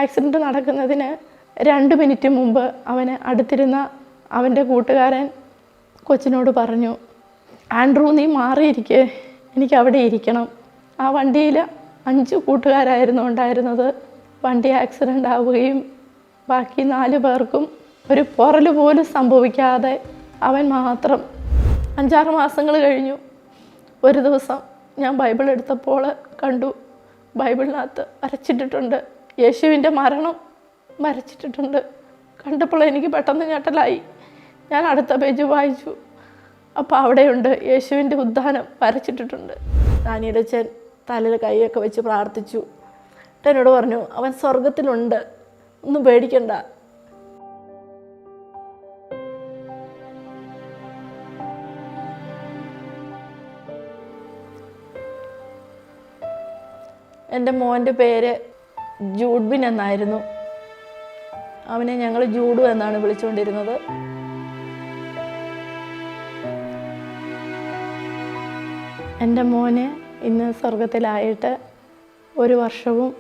Accident നടക്കുന്നതിന് 2 minute മുമ്പ് അവന് അടുത്തിരുന്ന അവൻ്റെ കൂട്ടുകാരൻ കൊച്ചിനോട് പറഞ്ഞു, ആൻഡ്രൂ നീ മാറിയിരിക്കേ, എനിക്ക് അവിടെ ഇരിക്കണം. ആ വണ്ടിയിൽ 5 കൂട്ടുകാരായിരുന്നു ഉണ്ടായിരുന്നത്. വണ്ടി ആക്സിഡൻ്റ് ആവുകയും ബാക്കി 4 പേർക്കും ഒരു പൊറൽ പോലും സംഭവിക്കാതെ അവൻ മാത്രം. 5-6 മാസങ്ങൾ കഴിഞ്ഞു. ഒരു ദിവസം ഞാൻ ബൈബിൾ എടുത്തപ്പോൾ കണ്ടു, ബൈബിളിനകത്ത് വരച്ചിട്ടിട്ടുണ്ട്, യേശുവിൻ്റെ മരണം വരച്ചിട്ടിട്ടുണ്ട്. കണ്ടപ്പോൾ എനിക്ക് പെട്ടെന്ന് ഞെട്ടലായി. ഞാൻ അടുത്ത പേജ് വായിച്ചു. അപ്പോൾ അവിടെയുണ്ട് യേശുവിൻ്റെ ഉദ്ധാനം വരച്ചിട്ടിട്ടുണ്ട്. ഡാനിയലച്ചൻ തലയിൽ കൈയൊക്കെ വെച്ച് പ്രാർത്ഥിച്ചു. എന്നോട് പറഞ്ഞു, അവൻ സ്വർഗത്തിലുണ്ട്, ഒന്നും പേടിക്കണ്ട. എൻ്റെ മോൻ്റെ പേര് ജൂഡ്ബിൻ എന്നായിരുന്നു. അവനെ ഞങ്ങൾ ജൂഡു എന്നാണ് വിളിച്ചുകൊണ്ടിരുന്നത്. എൻ്റെ മോന് ഇന്ന് സ്വർഗത്തിലായിട്ട് 1 വർഷവും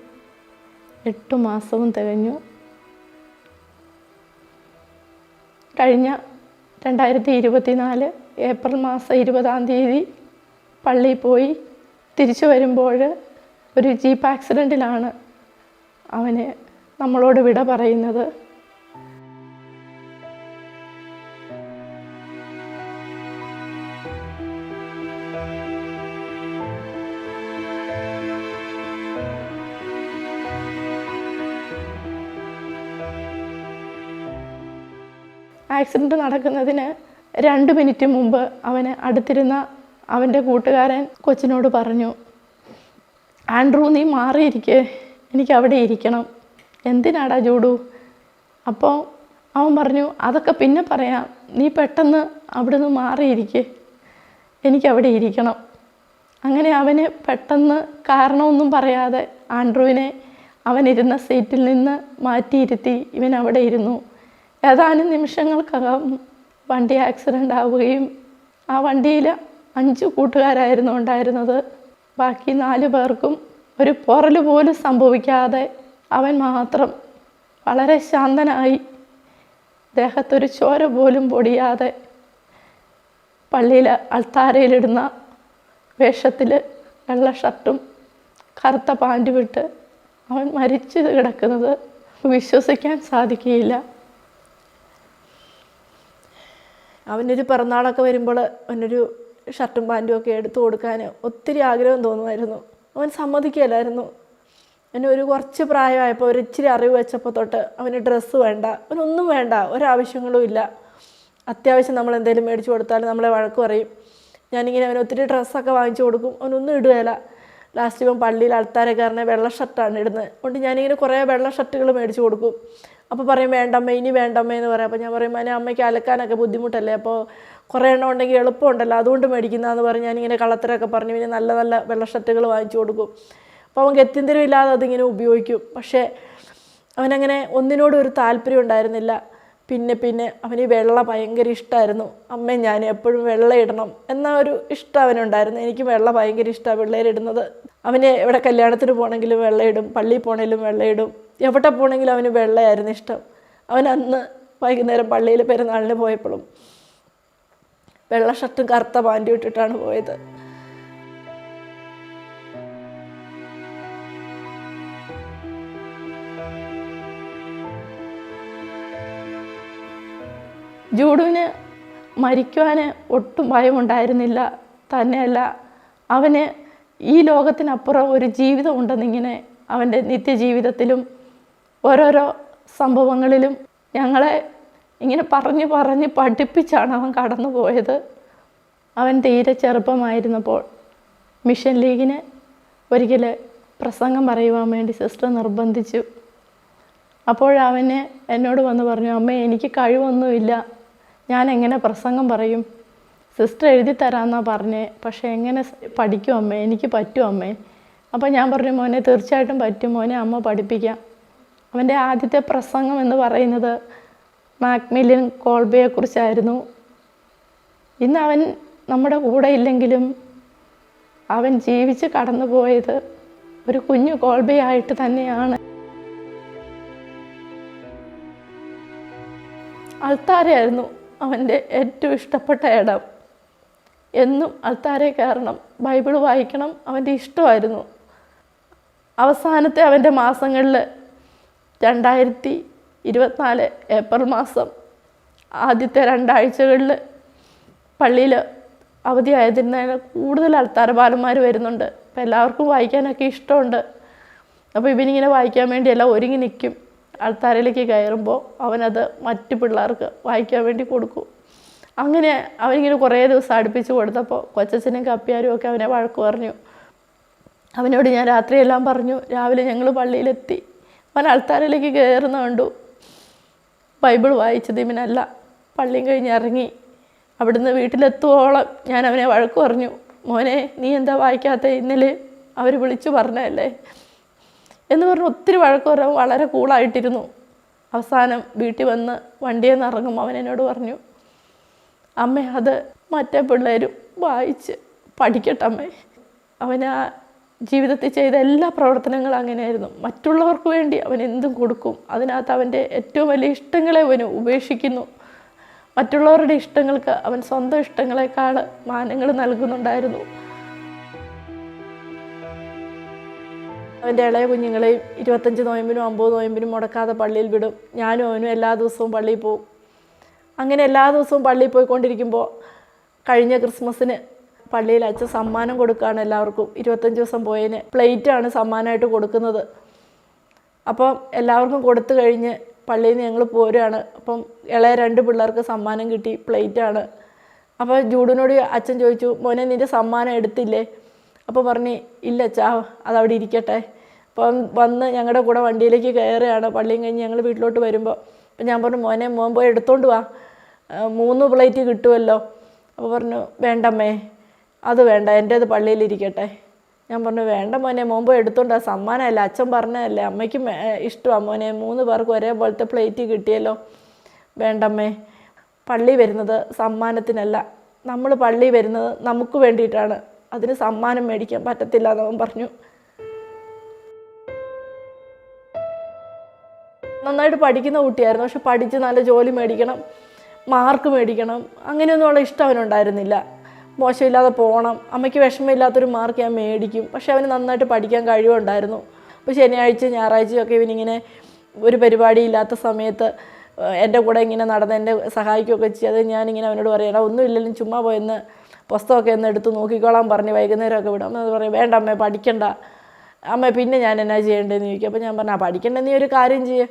8 മാസവും തികഞ്ഞു. കഴിഞ്ഞ 2024 ഏപ്രിൽ മാസം 20-ാം തീയതി പള്ളിയിൽ പോയി തിരിച്ചു വരുമ്പോൾ ഒരു ജീപ്പ് ആക്സിഡൻറ്റിലാണ് അവന് നമ്മളോട് വിട പറയുന്നത്. ആക്സിഡൻറ്റ് നടക്കുന്നതിന് 2 മിനിറ്റ് മുമ്പ് അവന് അടുത്തിരുന്ന അവൻ്റെ കൂട്ടുകാരൻ കൊച്ചിനോട് പറഞ്ഞു, ആൻഡ്രൂ നീ മാറിയിരിക്കേ, എനിക്ക് അവിടെ ഇരിക്കണം. എന്തിനാടാ ജൂഡു? അപ്പോൾ അവൻ പറഞ്ഞു, അതൊക്കെ പിന്നെ പറയാം, നീ പെട്ടെന്ന് അവിടെ നിന്ന് മാറിയിരിക്കേ, എനിക്കവിടെ ഇരിക്കണം. അങ്ങനെ അവന് പെട്ടെന്ന് കാരണമൊന്നും പറയാതെ ആൻഡ്രൂവിനെ അവനിരുന്ന സീറ്റിൽ നിന്ന് മാറ്റിയിരുത്തി ഇവൻ അവിടെ ഇരുന്നു. ഏതാനും നിമിഷങ്ങൾക്കകം വണ്ടി ആക്സിഡൻ്റ് ആവുകയും ആ വണ്ടിയിൽ 5 കൂട്ടുകാരായിരുന്നു ഉണ്ടായിരുന്നത്. ബാക്കി 4 പേർക്കും ഒരു പൊറൽ പോലും സംഭവിക്കാതെ അവൻ മാത്രം വളരെ ശാന്തനായി, ദേഹത്തൊരു ചോര പോലും പൊടിയാതെ പള്ളിയിൽ അൾത്താരയിലിടുന്ന വേഷത്തിൽ വെള്ള ഷർട്ടും കറുത്ത പാൻറ്റും ഇട്ട് അവൻ മരിച്ചു കിടക്കുന്നത് വിശ്വസിക്കാൻ സാധിക്കുകയില്ല. അവനൊരു പിറന്നാളൊക്കെ വരുമ്പോൾ അവനൊരു ഷർട്ടും പാൻറ്റും ഒക്കെ എടുത്തു കൊടുക്കാൻ ഒത്തിരി ആഗ്രഹം തോന്നുമായിരുന്നു. അവൻ സമ്മതിക്കില്ലായിരുന്നു. അവന് കുറച്ച് പ്രായമായപ്പോൾ ഇച്ചിരി അറിവ് വെച്ചപ്പോൾ തൊട്ട് അവന് ഡ്രസ്സ് വേണ്ട, അവനൊന്നും വേണ്ട, ഒരാവശ്യങ്ങളും ഇല്ല. അത്യാവശ്യം നമ്മൾ എന്തെങ്കിലും മേടിച്ചു കൊടുത്താൽ നമ്മളെ വഴക്ക് പറയും. ഞാനിങ്ങനെ അവന് ഒത്തിരി ഡ്രസ്സൊക്കെ വാങ്ങിച്ചു കൊടുക്കും, അവനൊന്നും ഇടുകയില്ല. ലാസ്റ്റ് ഇവൻ പള്ളിയിൽ ആൾക്കാരൊക്കെ വെള്ള ഷർട്ടാണ് ഇടുന്നത്. അതുകൊണ്ട് ഞാനിങ്ങനെ കുറേ വെള്ള ഷർട്ടുകൾ മേടിച്ചു കൊടുക്കും. അപ്പോൾ പറയും വേണ്ടമ്മേ, ഇനി വേണ്ടമ്മേ എന്ന് പറയും. അപ്പോൾ ഞാൻ പറയും, അതിന് അമ്മയ്ക്ക് അലക്കാനൊക്കെ ബുദ്ധിമുട്ടല്ലേ, അപ്പോൾ കുറേ എണ്ണം ഉണ്ടെങ്കിൽ എളുപ്പമുണ്ടല്ലോ, അതുകൊണ്ട് മേടിക്കുന്നതെന്ന് പറഞ്ഞ് ഞാനിങ്ങനെ കള്ളത്തരമൊക്കെ പറഞ്ഞ് പിന്നെ നല്ല നല്ല വെള്ള ഷർട്ടുകൾ വാങ്ങിച്ചു കൊടുക്കും. അപ്പോൾ അവൻ ഗത്യന്തരം ഇല്ലാതെ അതിങ്ങനെ ഉപയോഗിക്കും. പക്ഷേ അവനങ്ങനെ ഒന്നിനോടും ഒരു താല്പര്യം ഉണ്ടായിരുന്നില്ല. പിന്നെ അവന് വെള്ള ഭയങ്കര ഇഷ്ടമായിരുന്നു. അമ്മേ ഞാൻ എപ്പോഴും വെള്ള ഇടണം എന്ന ഒരു ഇഷ്ടം അവനുണ്ടായിരുന്നു. എനിക്ക് വെള്ള ഭയങ്കര ഇഷ്ടമാണ് പിള്ളേരിടുന്നത്. അവന് എവിടെ കല്യാണത്തിന് പോകണമെങ്കിലും വെള്ളയിടും, പള്ളിയിൽ പോകണമെങ്കിലും വെള്ളയിടും, എവിടെ പോകണമെങ്കിലും അവന് വെള്ളയായിരുന്നു ഇഷ്ടം. അവൻ അന്ന് വൈകുന്നേരം പള്ളിയിൽ പെരുന്നാളിന് പോയപ്പോഴും വെള്ള ഷർട്ടും കറുത്ത പാൻറ്റും ഇട്ടിട്ടാണ് പോയത്. ജൂഡുവിന് മരിക്കുവാൻ ഒട്ടും ഭയമുണ്ടായിരുന്നില്ല. തന്നെയല്ല, അവന് ഈ ലോകത്തിനപ്പുറം ഒരു ജീവിതം ഉണ്ടെന്നിങ്ങനെ അവൻ്റെ നിത്യജീവിതത്തിലും ഓരോരോ സംഭവങ്ങളിലും ഞങ്ങളെ ഇങ്ങനെ പറഞ്ഞ് പഠിപ്പിച്ചാണ് അവൻ കടന്നു പോയത്. അവൻ തീരെ ചെറുപ്പമായിരുന്നപ്പോൾ മിഷൻ ലീഗിന് ഒരിക്കൽ പ്രസംഗം പറയുവാൻ വേണ്ടി സിസ്റ്റർ നിർബന്ധിച്ചു. അപ്പോഴവന് എന്നോട് വന്ന് പറഞ്ഞു, അമ്മേ എനിക്ക് കഴിവൊന്നുമില്ല, ഞാൻ എങ്ങനെ പ്രസംഗം പറയും? സിസ്റ്റർ എഴുതി തരാമെന്നാണ് പറഞ്ഞേ, പക്ഷേ എങ്ങനെ പഠിക്കും അമ്മേ, എനിക്ക് പറ്റും അമ്മേ. അപ്പോൾ ഞാൻ പറഞ്ഞു, മോനെ തീർച്ചയായിട്ടും പറ്റും മോനെ, അമ്മ പഠിപ്പിക്കാം. അവൻ്റെ ആദ്യത്തെ പ്രസംഗം എന്ന് പറയുന്നത് മാക്മിലിൻ കോൾബയെക്കുറിച്ചായിരുന്നു. ഇന്ന് അവൻ നമ്മുടെ കൂടെ ഇല്ലെങ്കിലും അവൻ ജീവിച്ച് കടന്നു പോയത് ഒരു കുഞ്ഞു കോൾബയായിട്ട് തന്നെയാണ്. അൾത്താരയായിരുന്നു അവൻ്റെ ഏറ്റവും ഇഷ്ടപ്പെട്ട ഇടം. എന്നും അൾത്താരെ കയറണം, ബൈബിൾ വായിക്കണം, അവൻ്റെ ഇഷ്ടമായിരുന്നു. അവസാനത്തെ അവൻ്റെ മാസങ്ങളിൽ 2024 ഏപ്രിൽ മാസം ആദ്യത്തെ 2 ആഴ്ചകളിൽ പള്ളിയിൽ അവധിയായതിനാൽ കൂടുതൽ അൾത്താര ബാലന്മാർ വരുന്നുണ്ട്. അപ്പോൾ എല്ലാവർക്കും വായിക്കാനൊക്കെ ഇഷ്ടമുണ്ട്. അപ്പോൾ ഇവനിങ്ങനെ വായിക്കാൻ വേണ്ടി എല്ലാം ഒരുങ്ങി നിൽക്കും. അൾത്താരയിലേക്ക് കയറുമ്പോൾ അവനത് മറ്റു പിള്ളേർക്ക് വായിക്കാൻ വേണ്ടി കൊടുക്കും. അങ്ങനെ അവനിങ്ങനെ കുറേ ദിവസം അടുപ്പിച്ച് കൊടുത്തപ്പോൾ കൊച്ചച്ഛനും കപ്പിയാരും ഒക്കെ അവനെ വഴക്ക് പറഞ്ഞു. അവനോട് ഞാൻ രാത്രിയെല്ലാം പറഞ്ഞു. രാവിലെ ഞങ്ങൾ പള്ളിയിലെത്തി. അവൻ അൾത്താരയിലേക്ക് കയറുന്ന കണ്ടു. ബൈബിൾ വായിച്ചത് ഇവനല്ല. പള്ളിയും കഴിഞ്ഞ് ഇറങ്ങി അവിടുന്ന് വീട്ടിലെത്തുവോളം ഞാൻ അവനെ വഴക്ക് പറഞ്ഞു. മോനെ, നീ എന്താ വായിക്കാത്ത? ഇന്നലെ അവർ വിളിച്ചു പറഞ്ഞതല്ലേ എന്ന് പറഞ്ഞ് ഒത്തിരി വഴക്ക് പറയാൻ വളരെ കൂളായിട്ടിരുന്നു. അവസാനം വീട്ടിൽ വന്ന് വണ്ടിയിൽ നിന്ന് ഇറങ്ങുമ്പോൾ അവൻ എന്നോട് പറഞ്ഞു, അമ്മേ, അത് മറ്റേ പിള്ളേരും വായിച്ച് പഠിക്കട്ടെ അമ്മേ. അവൻ ആ ജീവിതത്തിൽ ചെയ്ത എല്ലാ പ്രവർത്തനങ്ങളും അങ്ങനെയായിരുന്നു. മറ്റുള്ളവർക്ക് വേണ്ടി അവൻ എന്തും കൊടുക്കും. അതിനകത്ത് അവൻ്റെ ഏറ്റവും വലിയ ഇഷ്ടങ്ങളെ അവന് ഉപേക്ഷിക്കുന്നു. മറ്റുള്ളവരുടെ ഇഷ്ടങ്ങൾക്ക് അവൻ സ്വന്തം ഇഷ്ടങ്ങളെക്കാൾ മാനങ്ങൾ നൽകുന്നുണ്ടായിരുന്നു. അവൻ്റെ ഇളയ കുഞ്ഞുങ്ങളെയും 25 നോയമ്പിനും 50 നോയമ്പിനും മുടക്കാതെ പള്ളിയിൽ വിടും. ഞാനും അവനും എല്ലാ ദിവസവും പള്ളിയിൽ പോവും. അങ്ങനെ എല്ലാ ദിവസവും പള്ളിയിൽ പോയിക്കൊണ്ടിരിക്കുമ്പോൾ കഴിഞ്ഞ ക്രിസ്മസിന് പള്ളിയിൽ അച്ഛൻ സമ്മാനം കൊടുക്കുകയാണ് എല്ലാവർക്കും. 25 ദിവസം പോയതിന് പ്ലേറ്റാണ് സമ്മാനമായിട്ട് കൊടുക്കുന്നത്. അപ്പം എല്ലാവർക്കും കൊടുത്തു കഴിഞ്ഞ് പള്ളിയിൽ നിന്ന് ഞങ്ങൾ പോരുകയാണ്. അപ്പം ഇളയ 2 പിള്ളേർക്ക് സമ്മാനം കിട്ടി, പ്ലേറ്റാണ്. അപ്പോൾ ജൂഡിനോട് അച്ഛൻ ചോദിച്ചു, മോനെ നിൻ്റെ സമ്മാനം എടുത്തില്ലേ? അപ്പോൾ പറഞ്ഞ്, ഇല്ല അച്ഛാ, അതവിടെ ഇരിക്കട്ടെ. അപ്പം വന്ന് ഞങ്ങളുടെ കൂടെ വണ്ടിയിലേക്ക് കയറുകയാണ്. പള്ളിയും കഴിഞ്ഞ് ഞങ്ങൾ വീട്ടിലോട്ട് വരുമ്പോൾ അപ്പം ഞാൻ പറഞ്ഞു, മോൻ പോയി എടുത്തോണ്ട് വാ, 3 പ്ലേറ്റ് കിട്ടുമല്ലോ. അപ്പോൾ പറഞ്ഞു, വേണ്ടമ്മേ, അത് വേണ്ട, എൻ്റെ അത് പള്ളിയിലിരിക്കട്ടെ. ഞാൻ പറഞ്ഞു, വേണ്ട മോനെ, മോൻ പോയി എടുത്തോണ്ട്, സമ്മാനമല്ല, അച്ഛൻ പറഞ്ഞതല്ലേ, അമ്മയ്ക്കും ഇഷ്ടമാണ് മോനെ, 3 പേർക്ക് ഒരേപോലത്തെ പ്ലേറ്റ് കിട്ടിയല്ലോ. വേണ്ടമ്മേ, പള്ളി വരുന്നത് സമ്മാനത്തിനല്ല, നമ്മൾ പള്ളി വരുന്നത് നമുക്ക് വേണ്ടിയിട്ടാണ്, അതിന് സമ്മാനം മേടിക്കാൻ പറ്റത്തില്ല എന്നവൻ പറഞ്ഞു. നന്നായിട്ട് പഠിക്കുന്ന കുട്ടിയായിരുന്നു. പക്ഷെ പഠിച്ച് നല്ല ജോലി മേടിക്കണം, മാർക്ക് മേടിക്കണം, അങ്ങനെയൊന്നുമുള്ള ഇഷ്ടം അവനുണ്ടായിരുന്നില്ല. മോശമില്ലാതെ പോകണം, അമ്മയ്ക്ക് വിഷമമില്ലാത്തൊരു മാർക്ക് ഞാൻ മേടിക്കും. പക്ഷെ അവന് നന്നായിട്ട് പഠിക്കാൻ കഴിവുണ്ടായിരുന്നു. അപ്പോൾ ശനിയാഴ്ച ഞായറാഴ്ചയൊക്കെ ഇവനിങ്ങനെ ഒരു പരിപാടി ഇല്ലാത്ത സമയത്ത് എൻ്റെ കൂടെ ഇങ്ങനെ നടന്ന് എന്നെ സഹായിക്കുകയൊക്കെ ചെയ്ത് ഞാനിങ്ങനെ അവനോട് പറയണം, ഒന്നുമില്ലെങ്കിലും ചുമ്മാ പോയെന്ന് പുസ്തകമൊക്കെ ഒന്ന് എടുത്ത് നോക്കിക്കോളാൻ പറഞ്ഞ് വൈകുന്നേരമൊക്കെ വിടാം. അത് പറയും, വേണ്ട അമ്മേ, പഠിക്കണ്ട അമ്മ, പിന്നെ ഞാൻ എന്നാ ചെയ്യേണ്ടതെന്ന് ചോദിക്കും. അപ്പോൾ ഞാൻ പറഞ്ഞു, പഠിക്കണ്ട, നീ ഒരു കാര്യം ചെയ്യേ,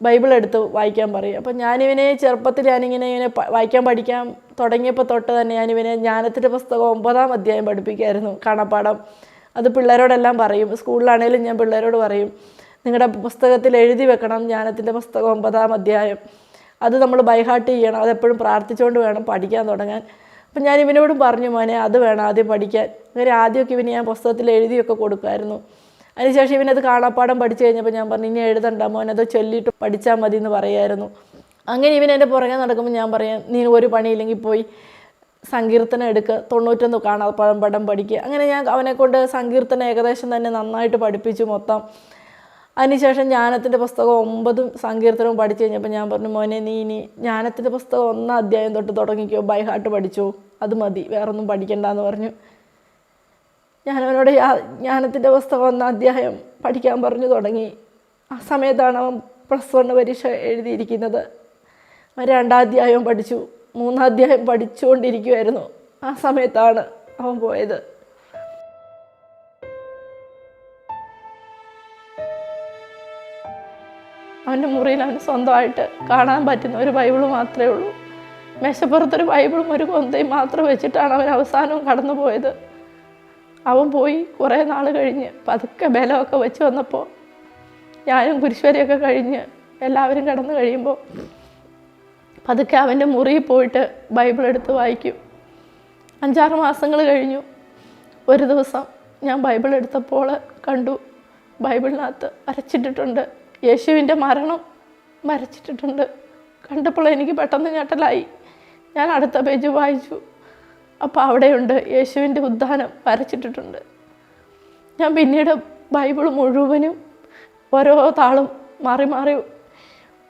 ബൈബിൾ എടുത്ത് വായിക്കാൻ പറയും. അപ്പം ഞാനിവനെ ചെറുപ്പത്തിൽ ഇങ്ങനെ വായിക്കാൻ പഠിക്കാൻ തുടങ്ങിയപ്പോൾ തൊട്ട് തന്നെ ഞാനിവനെ ജ്ഞാനത്തിൻ്റെ പുസ്തകം 9-ാം അധ്യായം പഠിപ്പിക്കുമായിരുന്നു, കാണപ്പാഠം. അത് പിള്ളേരോടെല്ലാം പറയും. സ്കൂളിലാണേലും ഞാൻ പിള്ളേരോട് പറയും, നിങ്ങളുടെ പുസ്തകത്തിൽ എഴുതി വെക്കണം ജ്ഞാനത്തിൻ്റെ പുസ്തകം 9-ാം അധ്യായം. അത് നമ്മൾ ബൈഹാർട്ട് ചെയ്യണം, അതെപ്പോഴും പ്രാർത്ഥിച്ചുകൊണ്ട് വേണം പഠിക്കാൻ തുടങ്ങാൻ. അപ്പം ഞാൻ ഇവനോടും പറഞ്ഞു, മോനെ, അത് വേണം ആദ്യം പഠിക്കാൻ. അങ്ങനെ ആദ്യമൊക്കെ ഇവന് ഞാൻ പുസ്തകത്തിൽ എഴുതിയൊക്കെ കൊടുക്കുമായിരുന്നു. അതിനുശേഷം ഇവനത് കാണാപ്പാഠം പഠിച്ചു കഴിഞ്ഞപ്പോൾ ഞാൻ പറഞ്ഞു, ഇനി എഴുതണ്ട മോനത് ചൊല്ലിയിട്ട് പഠിച്ചാൽ മതി എന്ന് പറയുമായിരുന്നു. അങ്ങനെ ഇവൻ എൻ്റെ പുറകെ നടക്കുമ്പോൾ ഞാൻ പറയാം, നീ ഒരു പണിയില്ലെങ്കിൽ പോയി സങ്കീർത്തനം എടുക്കുക, 91 കാണാപ്പാഠം പഠിക്കുക. അങ്ങനെ ഞാൻ അവനെക്കൊണ്ട് സങ്കീർത്തനം ഏകദേശം തന്നെ നന്നായിട്ട് പഠിപ്പിച്ചു മൊത്തം. അതിനുശേഷം ജ്ഞാനത്തിൻ്റെ പുസ്തകം 9 സങ്കീർത്തനവും പഠിച്ചു കഴിഞ്ഞപ്പോൾ ഞാൻ പറഞ്ഞു, മോനെ, നീ ഇനി ജ്ഞാനത്തിൻ്റെ പുസ്തകം 1-ാം അധ്യായം തൊട്ട് തുടങ്ങിക്കോ, ബൈഹാർട്ട് പഠിച്ചോ, അത് മതി, വേറൊന്നും പഠിക്കണ്ടെന്ന് പറഞ്ഞു. ഞാനവനോട് ജ്ഞാനത്തിൻ്റെ പുസ്തകം 1-ാം അധ്യായം പഠിക്കാൻ പറഞ്ഞു തുടങ്ങി. ആ സമയത്താണ് അവൻ +1 പരീക്ഷ എഴുതിയിരിക്കുന്നത്. അവൻ 2-ാം അധ്യായവും പഠിച്ചു, 3-ാം അധ്യായം പഠിച്ചുകൊണ്ടിരിക്കുമായിരുന്നു. ആ സമയത്താണ് അവൻ പോയത്. അവൻ്റെ മുറിയിൽ അവന് സ്വന്തമായിട്ട് കാണാൻ പറ്റുന്ന ഒരു ബൈബിള് മാത്രമേ ഉള്ളൂ. മേശപ്പുറത്തൊരു ബൈബിളും ഒരു കൊന്തയും മാത്രം വെച്ചിട്ടാണ് അവൻ അവസാനവും കടന്നു പോയത്. അവൻ പോയി കുറേ നാൾ കഴിഞ്ഞ് പതുക്കെ ബലമൊക്കെ വെച്ച് വന്നപ്പോൾ ഞാനും കുരിശുവരെയൊക്കെ കഴിഞ്ഞ് എല്ലാവരും കിടന്നു കഴിയുമ്പോൾ പതുക്കെ അവൻ്റെ മുറിയിൽ പോയിട്ട് ബൈബിൾ എടുത്ത് വായിക്കും. 5-6 മാസങ്ങൾ കഴിഞ്ഞു. ഒരു ദിവസം ഞാൻ ബൈബിൾ എടുത്തപ്പോൾ കണ്ടു, ബൈബിളിനകത്ത് വരച്ചിട്ടിട്ടുണ്ട്, യേശുവിൻ്റെ മരണം വരച്ചിട്ടിട്ടുണ്ട്. കണ്ടപ്പോൾ എനിക്ക് പെട്ടെന്ന് ഞെട്ടലായി. ഞാൻ അടുത്ത പേജ് വായിച്ചു. അപ്പോൾ അവിടെയുണ്ട് യേശുവിൻ്റെ ഉദ്ധാനം വരച്ചിട്ടിട്ടുണ്ട്. ഞാൻ പിന്നീട് ബൈബിൾ മുഴുവനും ഓരോ താളും മാറി മാറി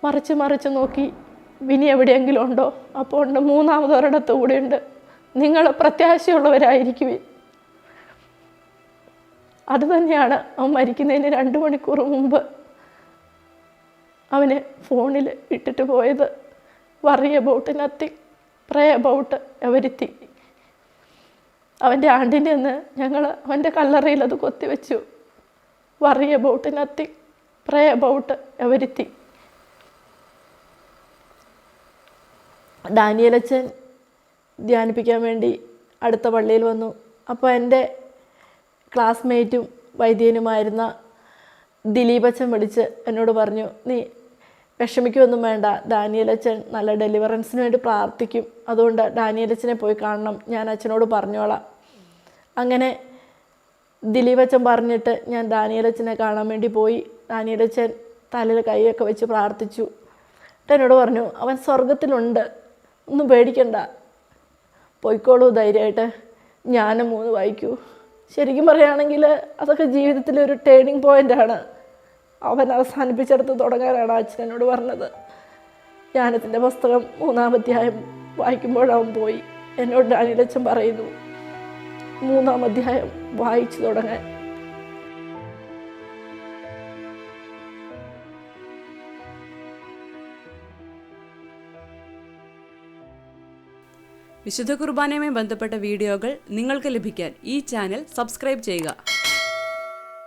മറിച്ച് നോക്കി. വിനി എവിടെയെങ്കിലും ഉണ്ടോ? അപ്പോൾ ഉണ്ട്, മൂന്നാമതൊരിടത്ത് കൂടെയുണ്ട്. നിങ്ങൾ പ്രത്യാശയുള്ളവരായിരിക്കുവിൻ. അത് തന്നെയാണ് അവൻ മരിക്കുന്നതിന് 2 മണിക്കൂർ മുമ്പ് അവന് ഫോണിൽ ഇട്ടിട്ട് പോയത്. Worry about nothing, pray about everything. അവൻ്റെ ആണ്ടിൻ്റെ അന്ന് ഞങ്ങൾ അവൻ്റെ കല്ലറയിൽ അത് കൊത്തിവെച്ചു. Worry about nothing, pray about everything. ഡാനിയലച്ചൻ ധ്യാനിപ്പിക്കാൻ വേണ്ടി അടുത്ത പള്ളിയിൽ വന്നു. അപ്പോൾ എൻ്റെ ക്ലാസ്മേറ്റും വൈദ്യനുമായിരുന്ന ദിലീപച്ചൻ വിളിച്ച് എന്നോട് പറഞ്ഞു, നീ വിഷമിക്കുകയൊന്നും വേണ്ട, ഡാനിയലച്ചൻ നല്ല ഡെലിവറൻസിന് വേണ്ടി പ്രാർത്ഥിക്കും, അതുകൊണ്ട് ഡാനിയലച്ചനെ പോയി കാണണം, ഞാൻ അച്ഛനോട് പറഞ്ഞോളാം. അങ്ങനെ ദിലീപച്ചൻ പറഞ്ഞിട്ട് ഞാൻ ഡാനിയലച്ചനെ കാണാൻ വേണ്ടി പോയി. ഡാനിയലച്ചൻ തലയിൽ കൈയൊക്കെ വെച്ച് പ്രാർത്ഥിച്ചു. എന്നോട് പറഞ്ഞു, അവൻ സ്വർഗത്തിലുണ്ട്, ഒന്നും പേടിക്കണ്ട, പോയിക്കോളൂ ധൈര്യമായിട്ട്, ജ്ഞാനം 3 വായിക്കൂ. ശരിക്കും പറയുകയാണെങ്കിൽ അതൊക്കെ ജീവിതത്തിലൊരു ടേണിംഗ് പോയിൻ്റാണ്. അവൻ അവസാനിപ്പിച്ചെടുത്ത് തുടങ്ങാനാണ് അച്ഛൻ എന്നോട് പറഞ്ഞത്. ജ്ഞാനത്തിൻ്റെ പുസ്തകം 3-ാം അധ്യായം വായിക്കുമ്പോഴവൻ പോയി. എന്നോട് ഡാനിയലച്ചൻ പറയുന്നു 3-ാം അധ്യായം വായിച്ചു തുടങ്ങാൻ. വിശുദ്ധ കുർബാനയുമായി ബന്ധപ്പെട്ട വീഡിയോകൾ നിങ്ങൾക്ക് ലഭിക്കാൻ ഈ ചാനൽ സബ്സ്ക്രൈബ് ചെയ്യുക.